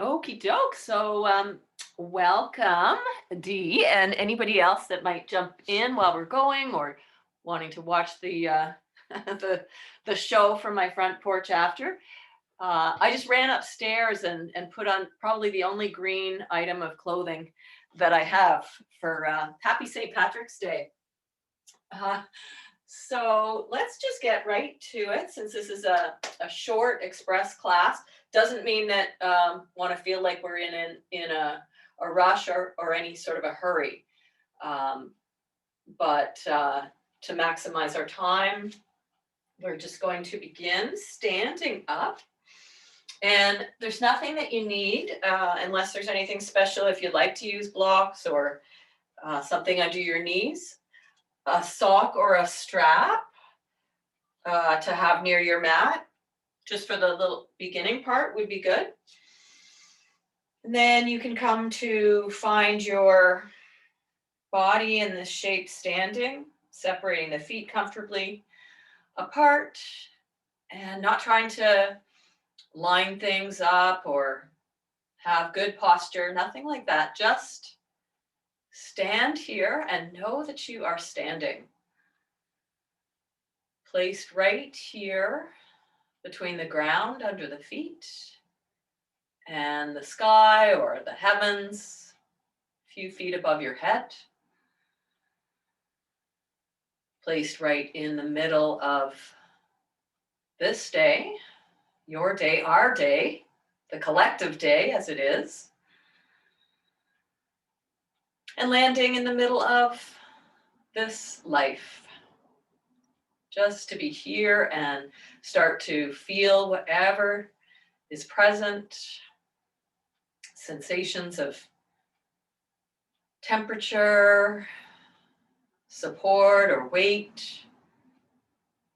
Okie doke. Welcome, Dee, and anybody else that might jump in while we're going or wanting to watch the the the show from my front porch after. I just ran upstairs and put on probably the only green item of clothing that I have for Happy St. Patrick's Day. Uh, so let's just get right to it since this is a short express class. Doesn't mean that want to feel like we're in a rush or any sort of a hurry. Um, but to maximize our time, we're just going to begin standing up. And there's nothing that you need unless there's anything special if you'd like to use blocks or something under your knees, a sock or a strap to have near your mat, just for the little beginning part would be good. And then you can come to find your body in this shape standing, separating the feet comfortably apart and not trying to line things up or have good posture, nothing like that. Just stand here and know that you are standing. Placed right here between the ground under the feet and the sky or the heavens, a few feet above your head. Placed right in the middle of this day, your day, our day, the collective day as it is, and landing in the middle of this life. Just to be here and start to feel whatever is present, sensations of temperature, support or weight,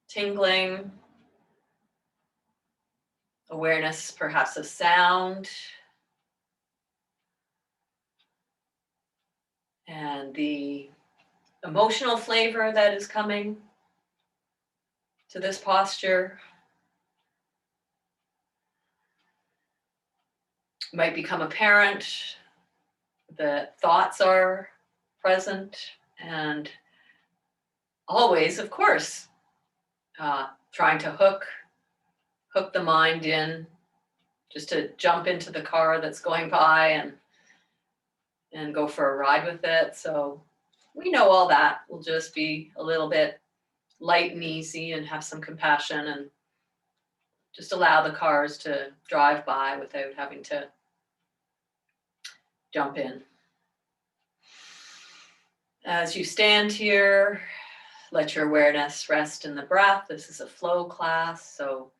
tingling, awareness perhaps of sound, and the emotional flavor that is coming to this posture might become apparent. The thoughts are present, and always, of course, trying to hook the mind in, just to jump into the car that's going by and go for a ride with it. So we know all that. We'll just be a little bit light and easy and have some compassion and just allow the cars to drive by without having to jump in. As you stand here, let your awareness rest in the breath. This is a flow class, so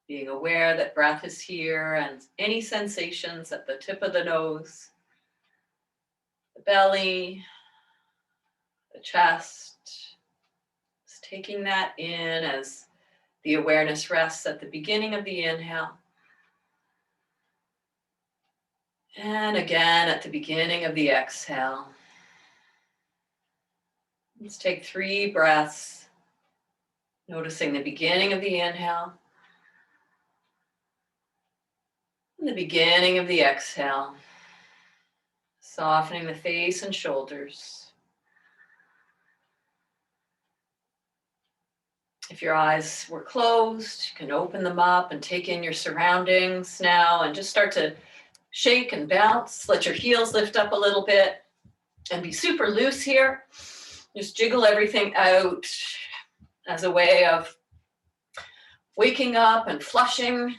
being aware that breath is here and any sensations at the tip of the nose, the belly, the chest, just taking that in as the awareness rests at the beginning of the inhale. And again at the beginning of the exhale. Let's take 3 breaths, noticing the beginning of the inhale and the beginning of the exhale. Softening the face and shoulders. If your eyes were closed, you can open them up and take in your surroundings now and just start to shake and bounce. Let your heels lift up a little bit and be super loose here. Just jiggle everything out as a way of waking up and flushing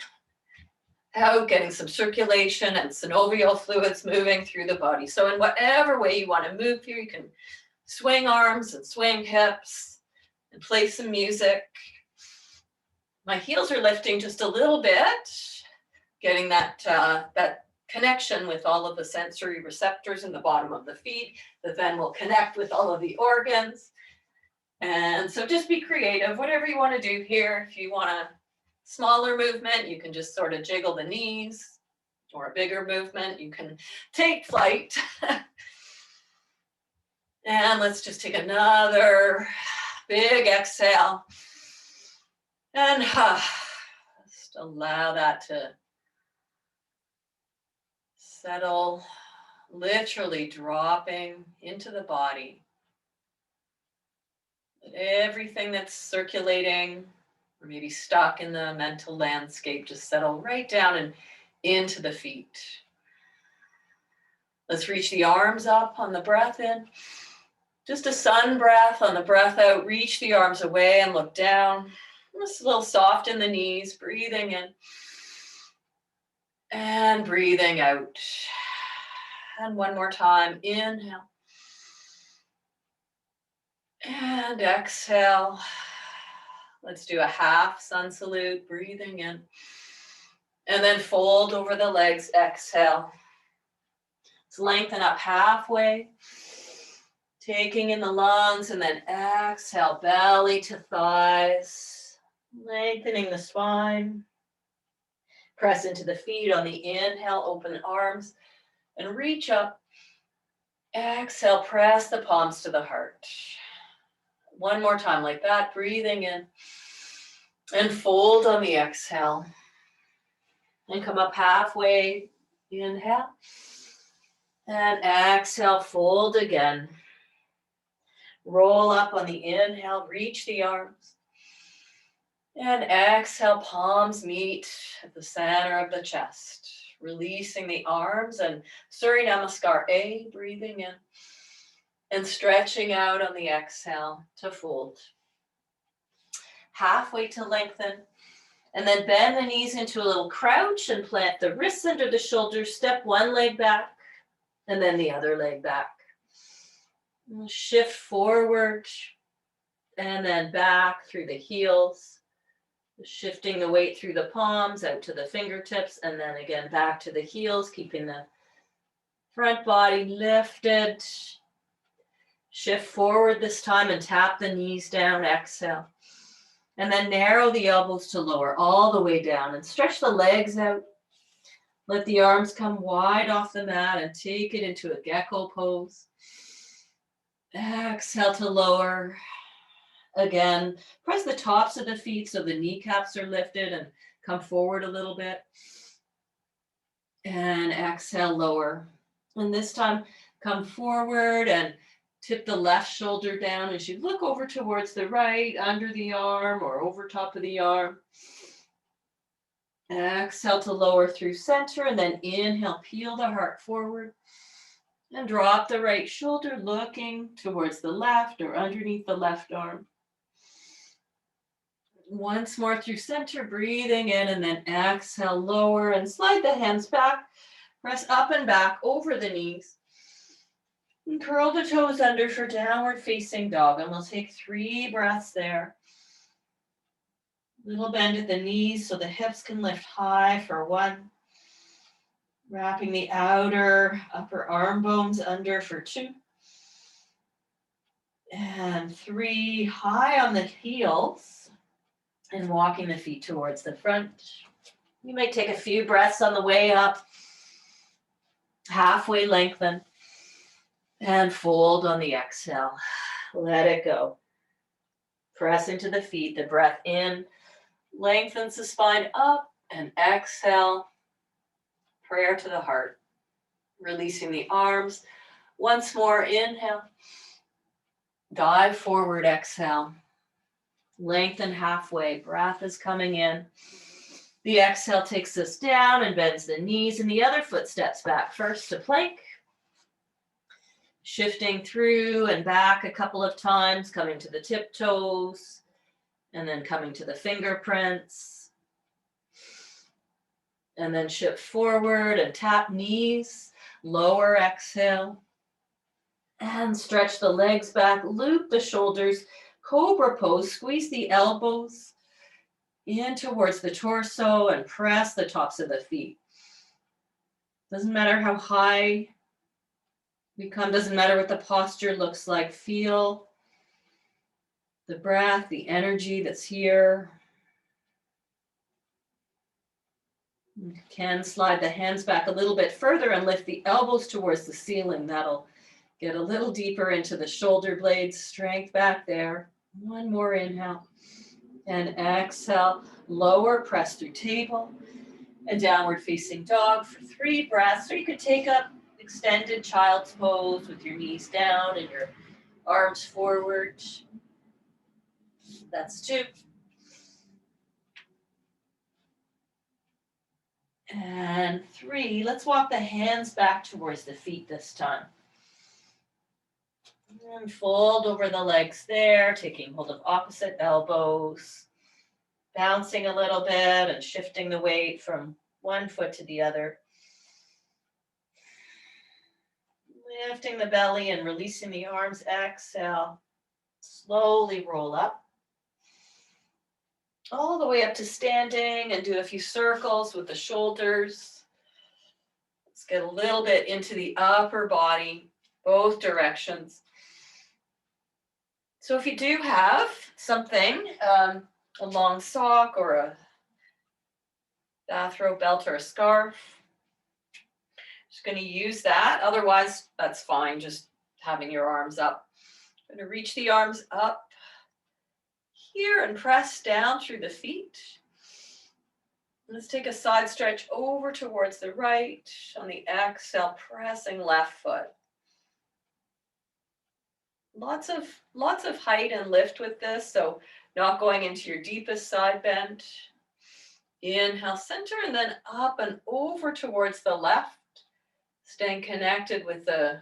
out, getting some circulation and synovial fluids moving through the body. So in whatever way you want to move here, you can swing arms and swing hips and play some music. My heels are lifting just a little bit, getting that connection with all of the sensory receptors in the bottom of the feet that then will connect with all of the organs. And so just be creative, whatever you want to do here. If you want a smaller movement, you can just sort of jiggle the knees, or a bigger movement, you can take flight. And let's just take another big exhale. And just allow that to Settle, literally dropping into the body. Let everything that's circulating or maybe stuck in the mental landscape just settle right down and into the feet. Let's reach the arms up on the breath in. Just a sun breath on the breath out. Reach the arms away and look down. Just a little soft in the knees, breathing in and breathing out. And one more time, inhale and exhale. Let's do a half sun salute, breathing in. And then fold over the legs, exhale. Let's lengthen up halfway. Taking in the lungs and then exhale, belly to thighs. Lengthening the spine. Press into the feet on the inhale, open arms and reach up. Exhale, press the palms to the heart. One more time like that, breathing in. And fold on the exhale. And come up halfway, inhale. And exhale, fold again. Roll up on the inhale, reach the arms. And exhale, palms meet at the center of the chest. Releasing the arms and Surya Namaskar A, breathing in. And stretching out on the exhale to fold. Halfway to lengthen. And then bend the knees into a little crouch and plant the wrists under the shoulders. Step one leg back and then the other leg back. Shift forward and then back through the heels. Shifting the weight through the palms out to the fingertips and then again back to the heels, keeping the front body lifted. Shift forward this time and tap the knees down, exhale. And then narrow the elbows to lower all the way down and stretch the legs out. Let the arms come wide off the mat and take it into a gecko pose. Exhale to lower. Again, press the tops of the feet so the kneecaps are lifted and come forward a little bit. And exhale, lower. And this time, come forward and tip the left shoulder down as you look over towards the right, under the arm or over top of the arm. Exhale to lower through center and then inhale, peel the heart forward. And drop the right shoulder, looking towards the left or underneath the left arm. Once more through center, breathing in and then exhale, lower and slide the hands back. Press up and back over the knees. And curl the toes under for downward facing dog. And we'll take 3 breaths there. Little bend at the knees so the hips can lift high for 1. Wrapping the outer upper arm bones under for 2. And 3, high on the heels. And walking the feet towards the front. You might take a few breaths on the way up. Halfway lengthen. And fold on the exhale. Let it go. Press into the feet, the breath in. Lengthens the spine up and exhale. Prayer to the heart. Releasing the arms. Once more, inhale. Dive forward, exhale. Lengthen halfway. Breath is coming in. The exhale takes us down and bends the knees and the other foot steps back. First to plank. Shifting through and back a couple of times, coming to the tiptoes, and then coming to the fingerprints. And then shift forward and tap knees, lower exhale. And stretch the legs back, loop the shoulders, cobra pose, squeeze the elbows in towards the torso and press the tops of the feet. Doesn't matter how high we come, doesn't matter what the posture looks like. Feel the breath, the energy that's here. You can slide the hands back a little bit further and lift the elbows towards the ceiling. That'll get a little deeper into the shoulder blades. Strength back there. One more inhale. And exhale. Lower, press through table. And downward facing dog for 3 breaths. Or you could take up extended child's pose with your knees down and your arms forward. That's 2. And 3, let's walk the hands back towards the feet this time. And fold over the legs there, taking hold of opposite elbows, bouncing a little bit and shifting the weight from one foot to the other. Lifting the belly and releasing the arms. Exhale. Slowly roll up. All the way up to standing and do a few circles with the shoulders. Let's get a little bit into the upper body, both directions. So if you do have something, a long sock or a bathrobe, belt, or a scarf, just going to use that. Otherwise, that's fine, just having your arms up. I'm going to reach the arms up here and press down through the feet. Let's take a side stretch over towards the right. On the exhale, pressing left foot. Lots of height and lift with this, so not going into your deepest side bend. Inhale, center, and then up and over towards the left. Staying connected with the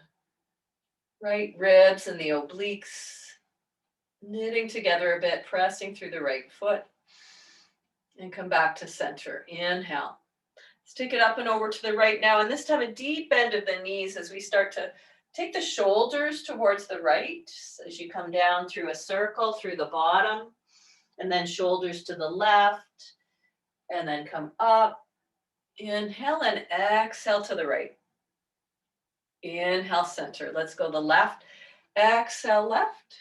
right ribs and the obliques. Knitting together a bit, pressing through the right foot. And come back to center. Inhale. Let's take it up and over to the right now. And this time a deep bend of the knees as we start to take the shoulders towards the right. As you come down through a circle through the bottom. And then shoulders to the left. And then come up. Inhale and exhale to the right. Inhale, center. Let's go the left. Exhale, left.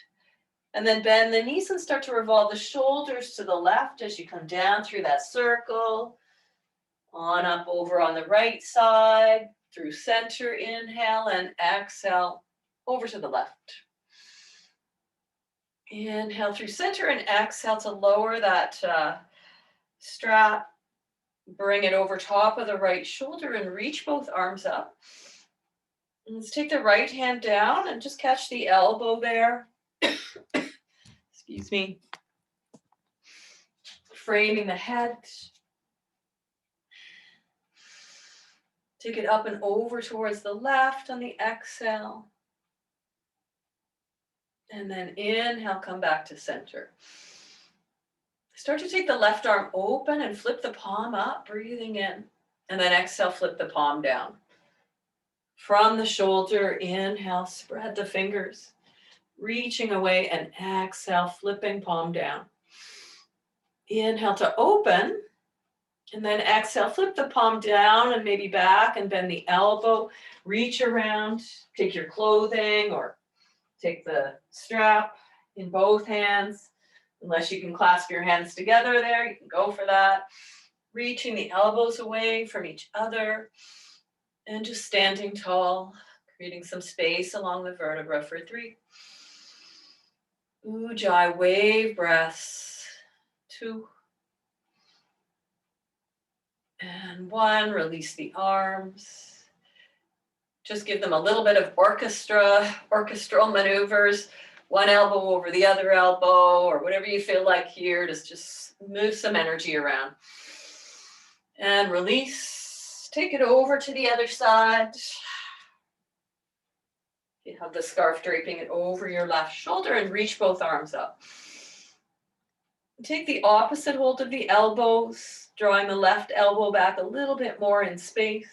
And then bend the knees and start to revolve the shoulders to the left as you come down through that circle. On up over on the right side, through center, inhale and exhale, over to the left. Inhale through center and exhale to lower that strap. Bring it over top of the right shoulder and reach both arms up. And let's take the right hand down and just catch the elbow there. Excuse me. Framing the head. Take it up and over towards the left on the exhale. And then inhale, come back to center. Start to take the left arm open and flip the palm up, breathing in. And then exhale, flip the palm down. From the shoulder, inhale, spread the fingers. Reaching away and exhale, flipping palm down. Inhale to open. And then exhale, flip the palm down and maybe back and bend the elbow. Reach around, take your clothing or take the strap in both hands. Unless you can clasp your hands together there, you can go for that. Reaching the elbows away from each other. And just standing tall, creating some space along the vertebra for 3. Ujjayi wave breaths. 2. And 1, release the arms. Just give them a little bit of orchestral maneuvers. One elbow over the other elbow, or whatever you feel like here. Just move some energy around. And release. Take it over to the other side. You have the scarf draping it over your left shoulder and reach both arms up. Take the opposite hold of the elbows, drawing the left elbow back a little bit more in space.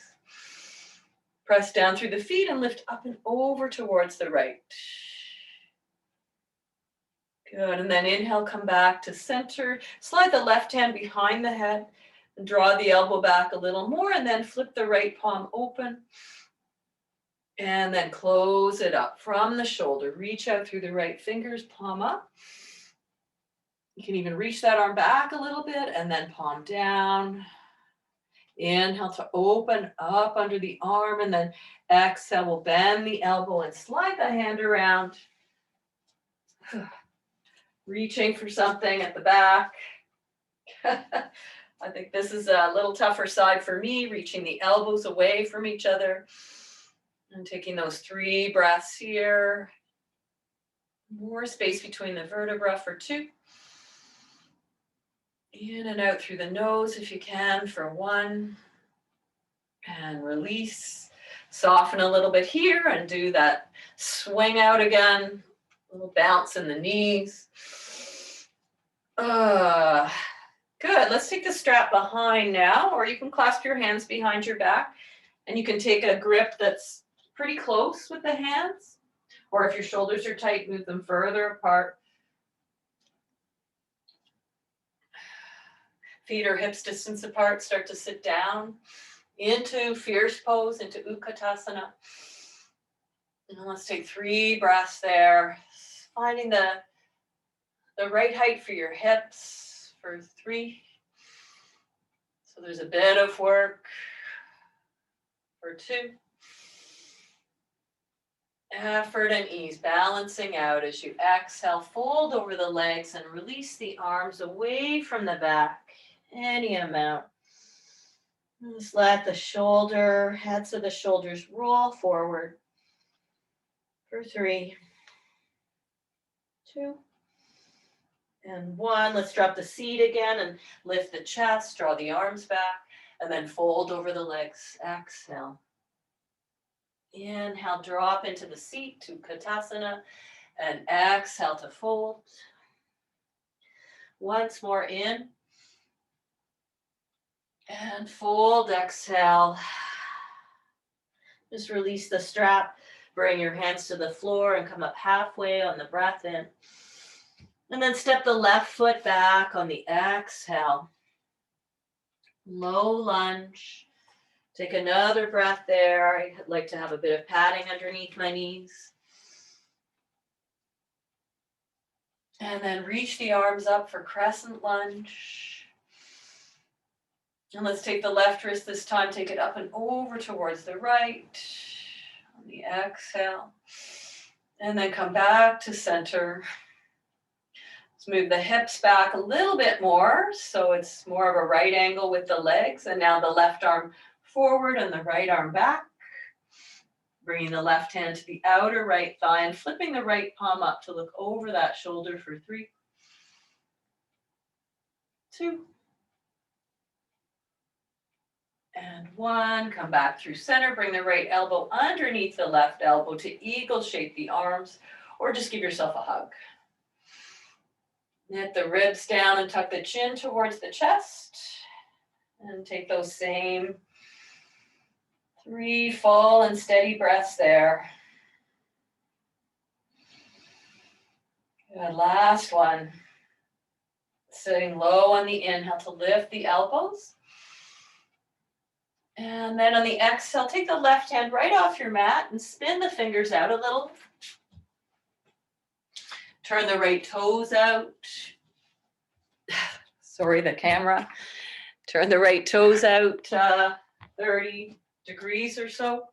Press down through the feet and lift up and over towards the right. Good, and then inhale, come back to center. Slide the left hand behind the head and draw the elbow back a little more and then flip the right palm open. And then close it up from the shoulder. Reach out through the right fingers, palm up. You can even reach that arm back a little bit and then palm down. Inhale to open up under the arm and then exhale, we'll bend the elbow and slide the hand around. Reaching for something at the back. I think this is a little tougher side for me, reaching the elbows away from each other and taking those 3 breaths here. More space between the vertebra for 2. In and out through the nose if you can for 1. And release. Soften a little bit here and do that swing out again. A little bounce in the knees. Good. Let's take the strap behind now, or you can clasp your hands behind your back and you can take a grip that's pretty close with the hands. Or if your shoulders are tight, move them further apart. Feet or hips distance apart, start to sit down into fierce pose, into Utkatasana. And let's take 3 breaths there, finding the right height for your hips for 3. So there's a bit of work for 2. Effort and ease, balancing out as you exhale, fold over the legs and release the arms away from the back, any amount. Just let the heads of the shoulders roll forward for 3, 2, and 1. Let's drop the seat again and lift the chest, draw the arms back, and then fold over the legs. Exhale. Inhale, drop into the seat to Utkatasana, and exhale to fold. Once more in, and fold, exhale. Just release the strap, bring your hands to the floor and come up halfway on the breath in. And then step the left foot back on the exhale. Low lunge. Take another breath there. I like to have a bit of padding underneath my knees. And then reach the arms up for crescent lunge. And let's take the left wrist this time, take it up and over towards the right on the exhale. And then come back to center. Let's move the hips back a little bit more, so it's more of a right angle with the legs. And now the left arm forward and the right arm back. Bringing the left hand to the outer right thigh and flipping the right palm up to look over that shoulder for 3, 2, and 1. Come back through center. Bring the right elbow underneath the left elbow to eagle shape the arms, or just give yourself a hug. Knit the ribs down and tuck the chin towards the chest. And take those same 3 full and steady breaths there. Good, last one. Sitting low on the inhale to lift the elbows. And then on the exhale, take the left hand right off your mat and spin the fingers out a little. Turn the right toes out. Sorry, the camera. Turn the right toes out 30 degrees or so.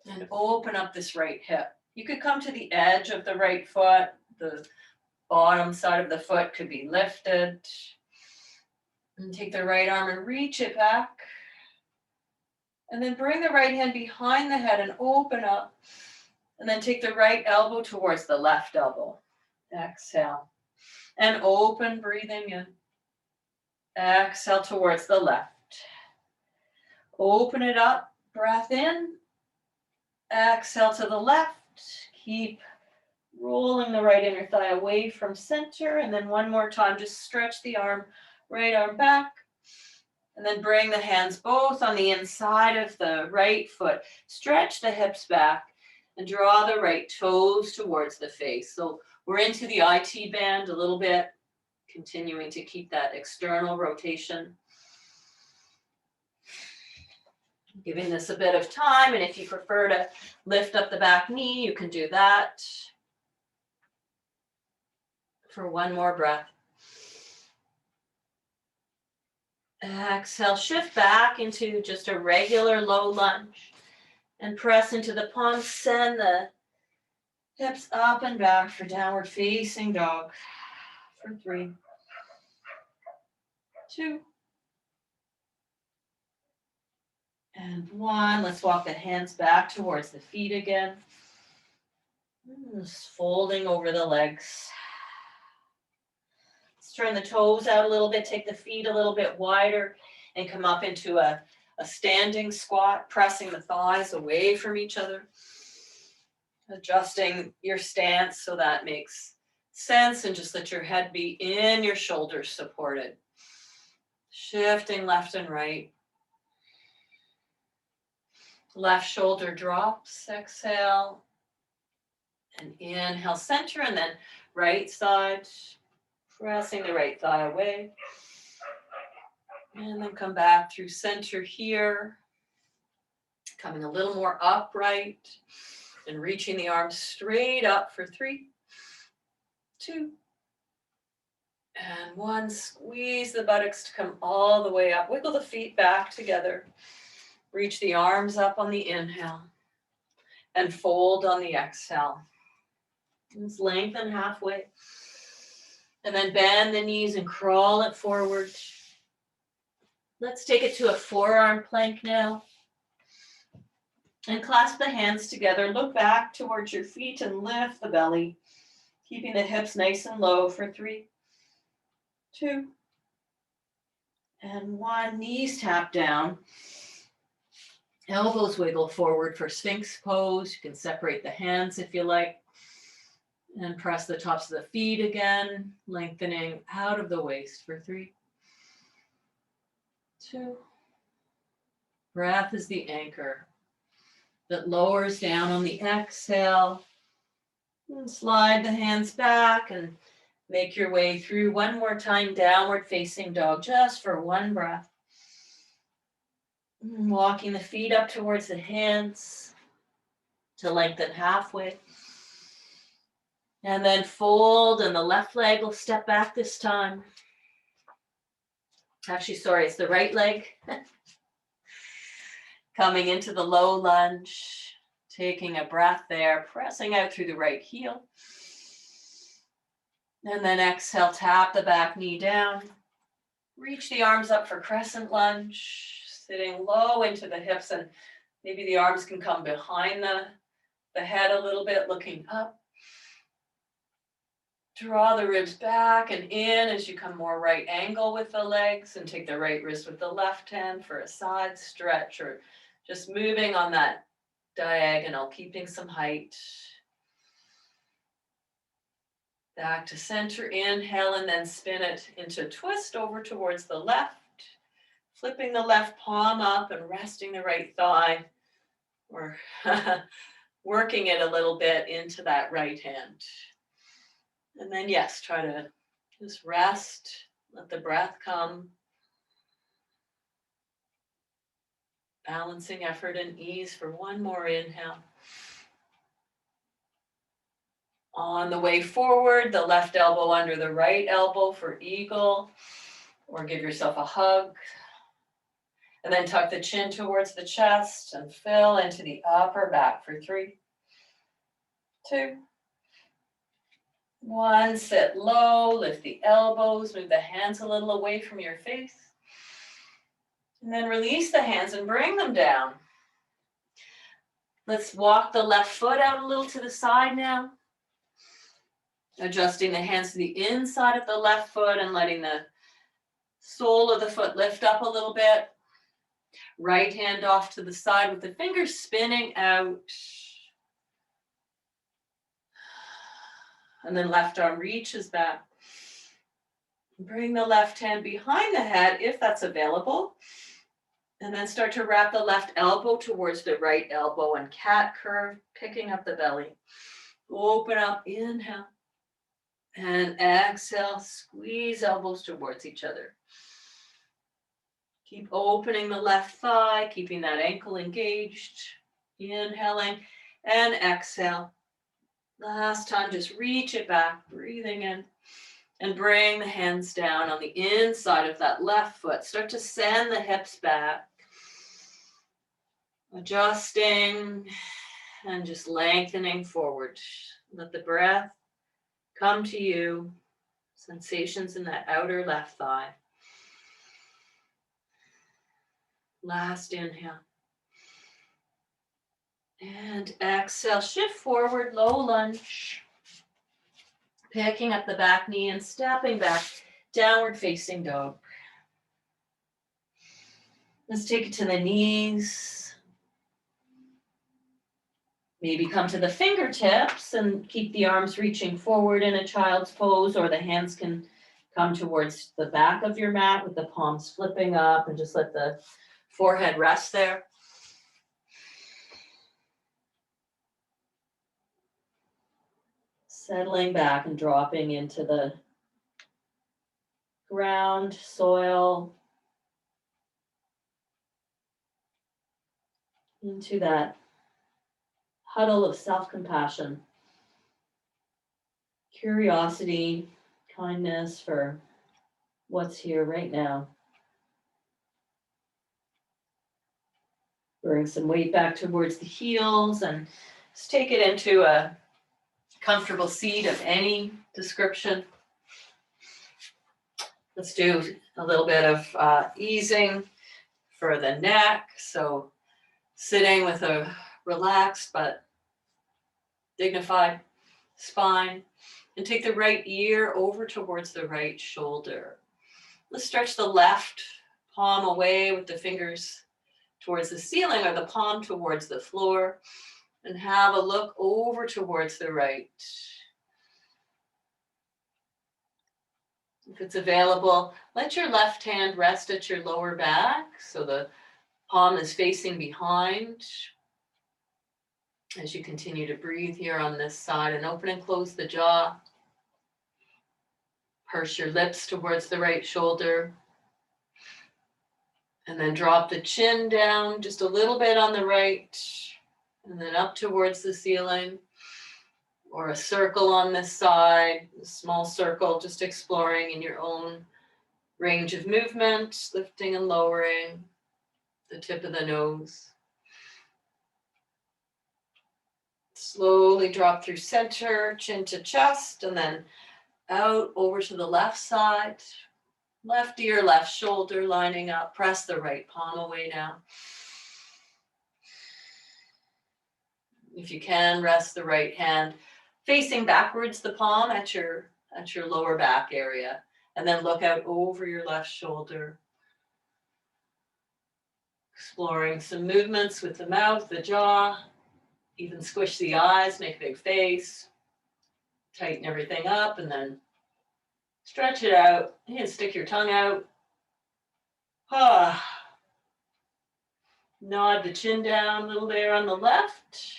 And open up this right hip. You could come to the edge of the right foot. The bottom side of the foot could be lifted. And take the right arm and reach it back. And then bring the right hand behind the head and open up. And then take the right elbow towards the left elbow. Exhale. And open, breathing in. Exhale towards the left. Open it up, breath in. Exhale to the left. Keep rolling the right inner thigh away from center. And then one more time, just stretch the arm, right arm back. And then bring the hands both on the inside of the right foot. Stretch the hips back and draw the right toes towards the face. So we're into the IT band a little bit, continuing to keep that external rotation. Giving this a bit of time, and if you prefer to lift up the back knee, you can do that. For one more breath. Exhale, shift back into just a regular low lunge and press into the palms, send the hips up and back for downward facing dog for 3, 2, and 1. Let's walk the hands back towards the feet again. Just folding over the legs. Let's turn the toes out a little bit, take the feet a little bit wider, and come up into a standing squat, pressing the thighs away from each other. Adjusting your stance so that makes sense, and just let your head be in, your shoulders supported. Shifting left and right. Left shoulder drops, exhale. And inhale, center, and then right side, pressing the right thigh away. And then come back through center here. Coming a little more upright and reaching the arms straight up for 3, 2, and 1. Squeeze the buttocks to come all the way up. Wiggle the feet back together. Reach the arms up on the inhale and fold on the exhale. Just lengthen halfway. And then bend the knees and crawl it forward. Let's take it to a forearm plank now. And clasp the hands together. Look back towards your feet and lift the belly. Keeping the hips nice and low for 3, 2, and 1. Knees tap down. Elbows wiggle forward for Sphinx pose. You can separate the hands if you like. And press the tops of the feet again, lengthening out of the waist for 3, 2. Breath is the anchor that lowers down on the exhale. And slide the hands back and make your way through one more time, downward facing dog, just for 1 breath. Walking the feet up towards the hands to lengthen halfway. And then fold, and the left leg will step back this time. Actually, sorry, it's the right leg. Coming into the low lunge, taking a breath there, pressing out through the right heel. And then exhale, tap the back knee down. Reach the arms up for crescent lunge, sitting low into the hips, and maybe the arms can come behind the head a little bit, looking up. Draw the ribs back and in as you come more right angle with the legs, and take the right wrist with the left hand for a side stretch, or just moving on that diagonal, keeping some height. Back to center, inhale, and then spin it into twist over towards the left. Flipping the left palm up and resting the right thigh, or working it a little bit into that right hand. And then yes, try to just rest, let the breath come. Balancing effort and ease for 1 more inhale. On the way forward, the left elbow under the right elbow for eagle, or give yourself a hug. And then tuck the chin towards the chest and fill into the upper back for 3, 2, 1. Sit low, lift the elbows, move the hands a little away from your face. And then release the hands and bring them down. Let's walk the left foot out a little to the side now. Adjusting the hands to the inside of the left foot and letting the sole of the foot lift up a little bit. Right hand off to the side with the fingers spinning out. And then left arm reaches back. Bring the left hand behind the head if that's available. And then start to wrap the left elbow towards the right elbow and cat curve, picking up the belly. Open up, inhale. And exhale, squeeze elbows towards each other. Keep opening the left thigh, keeping that ankle engaged. Inhaling and exhale. Last time, just reach it back, breathing in. And bring the hands down on the inside of that left foot. Start to send the hips back. Adjusting and just lengthening forward. Let the breath come to you. Sensations in that outer left thigh. Last inhale. And exhale, shift forward, low lunge. Picking up the back knee and stepping back, downward facing dog. Let's take it to the knees. Maybe come to the fingertips and keep the arms reaching forward in a child's pose, or the hands can come towards the back of your mat with the palms flipping up, and just let the forehead rest there. Settling back and dropping into the ground, soil, into that huddle of self-compassion, curiosity, kindness for what's here right now. Bring some weight back towards the heels and just take it into a comfortable seat of any description. Let's do a little bit of easing for the neck. So sitting with a relaxed but dignified spine, and take the right ear over towards the right shoulder. Let's stretch the left palm away with the fingers towards the ceiling, or the palm towards the floor, and have a look over towards the right. If it's available, let your left hand rest at your lower back, so the palm is facing behind. As you continue to breathe here on this side, and open and close the jaw. Purse your lips towards the right shoulder. And then drop the chin down just a little bit on the right, and then up towards the ceiling, or a circle on this side, a small circle, just exploring in your own range of movement, lifting and lowering the tip of the nose. Slowly drop through center, chin to chest, and then out over to the left side. Left ear, left shoulder lining up. Press the right palm away now. If you can, rest the right hand facing backwards, the palm at your lower back area, and then look out over your left shoulder. Exploring some movements with the mouth, the jaw, even squish the eyes, make a big face, tighten everything up, and then stretch it out. You can stick your tongue out. Nod the chin down a little there on the left.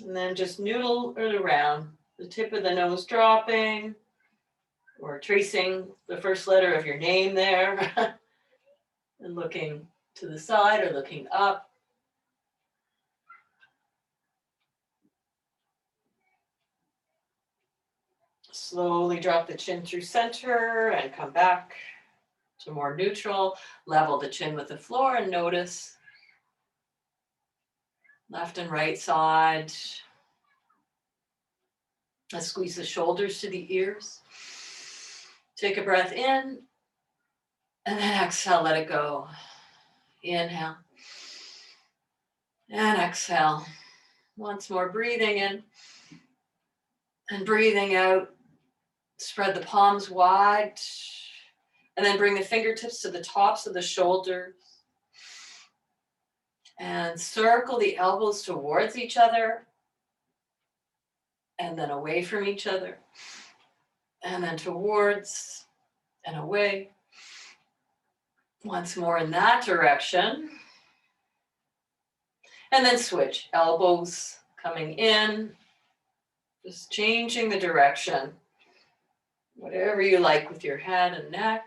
And then just noodle it around. The tip of the nose dropping, or tracing the first letter of your name there. And looking to the side or looking up. Slowly drop the chin through center and come back to more neutral. Level the chin with the floor and notice left and right side. Let's squeeze the shoulders to the ears. Take a breath in, and then exhale, let it go. Inhale and exhale. Once more, breathing in and breathing out. Spread the palms wide, and then bring the fingertips to the tops of the shoulders. And circle the elbows towards each other, and then away from each other, and then towards and away. Once more in that direction. And then switch, elbows coming in, just changing the direction. Whatever you like with your head and neck.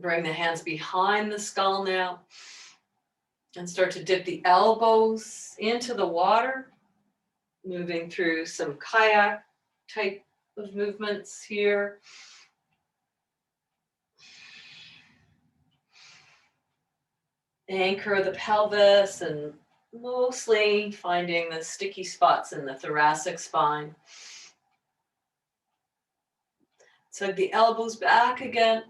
Bring the hands behind the skull now, and start to dip the elbows into the water, moving through some kayak type of movements here. Anchor the pelvis, and mostly finding the sticky spots in the thoracic spine. Tug the elbows back again.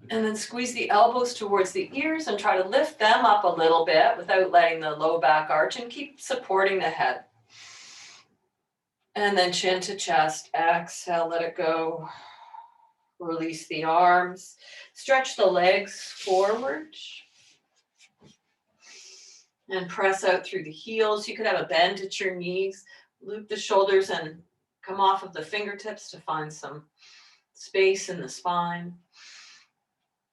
And then squeeze the elbows towards the ears and try to lift them up a little bit without letting the low back arch, and keep supporting the head. And then chin to chest, exhale, let it go. Release the arms, stretch the legs forward. And press out through the heels. You could have a bend at your knees, loop the shoulders and come off of the fingertips to find some space in the spine.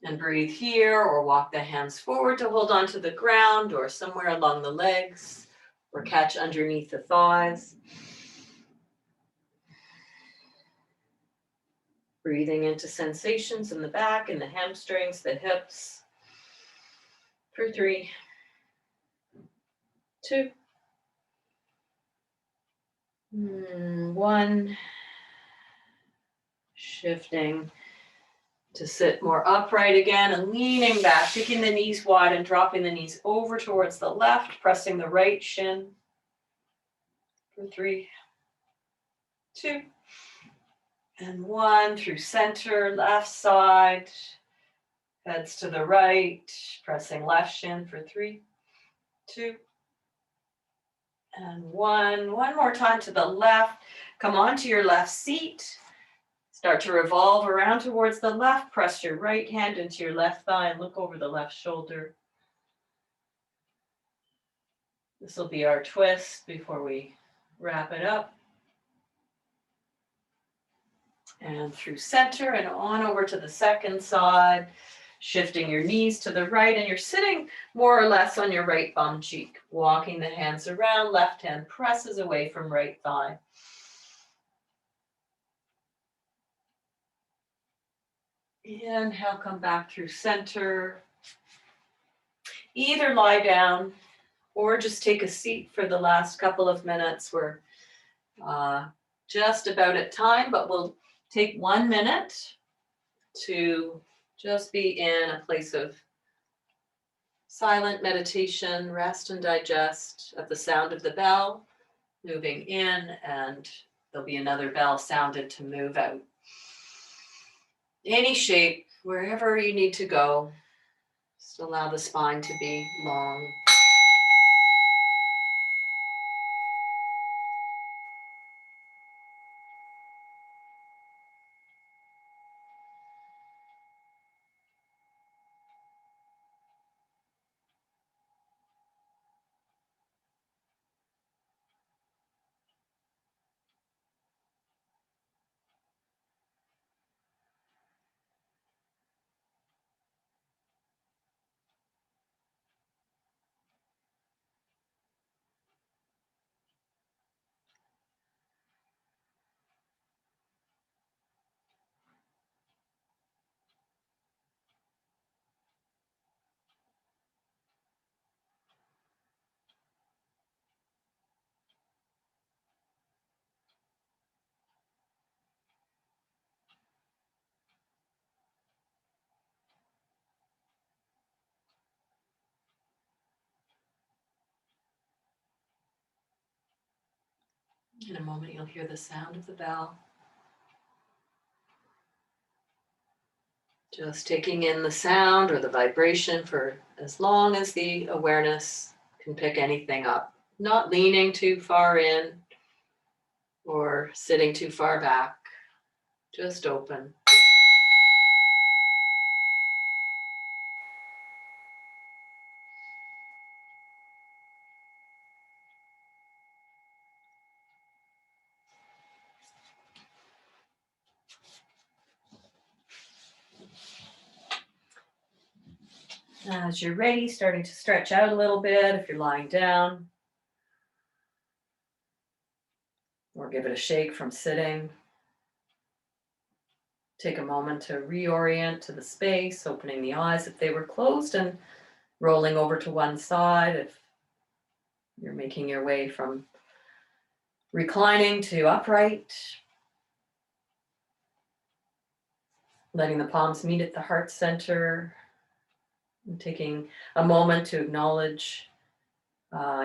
And breathe here, or walk the hands forward to hold onto the ground or somewhere along the legs, or catch underneath the thighs. Breathing into sensations in the back, in the hamstrings, the hips. For 3, 2, 1. Shifting to sit more upright again and leaning back, kicking the knees wide and dropping the knees over towards the left, pressing the right shin. For 3, 2, and 1. Through center, left side, heads to the right, pressing left shin for 3, 2, and 1. One more time to the left. Come onto your left seat. Start to revolve around towards the left. Press your right hand into your left thigh and look over the left shoulder. This will be our twist before we wrap it up. And through center and on over to the second side, shifting your knees to the right, and you're sitting more or less on your right bum cheek, walking the hands around, left hand presses away from right thigh. Inhale, come back through center. Either lie down or just take a seat for the last couple of minutes. We're just about at time, but we'll take 1 minute to just be in a place of silent meditation, rest and digest at the sound of the bell, moving in, and there'll be another bell sounded to move out. Any shape, wherever you need to go, just allow the spine to be long. In a moment, you'll hear the sound of the bell. Just taking in the sound or the vibration for as long as the awareness can pick anything up. Not leaning too far in or sitting too far back. Just open. As you're ready, starting to stretch out a little bit if you're lying down. Or give it a shake from sitting. Take a moment to reorient to the space, opening the eyes if they were closed and rolling over to one side if you're making your way from reclining to upright. Letting the palms meet at the heart center. And taking a moment to acknowledge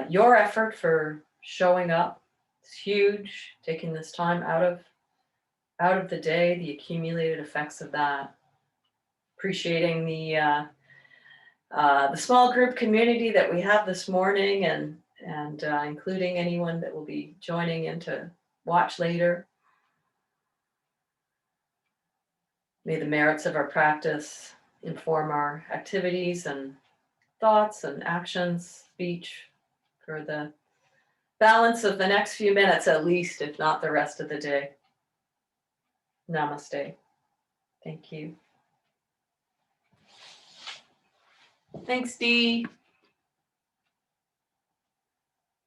your effort for showing up. It's huge, taking this time out out of the day, the accumulated effects of that. Appreciating the small group community that we have this morning, and including anyone that will be joining in to watch later. May the merits of our practice inform our activities and thoughts and actions, speech for the balance of the next few minutes at least, if not the rest of the day. Namaste. Thank you. Thanks, Dee.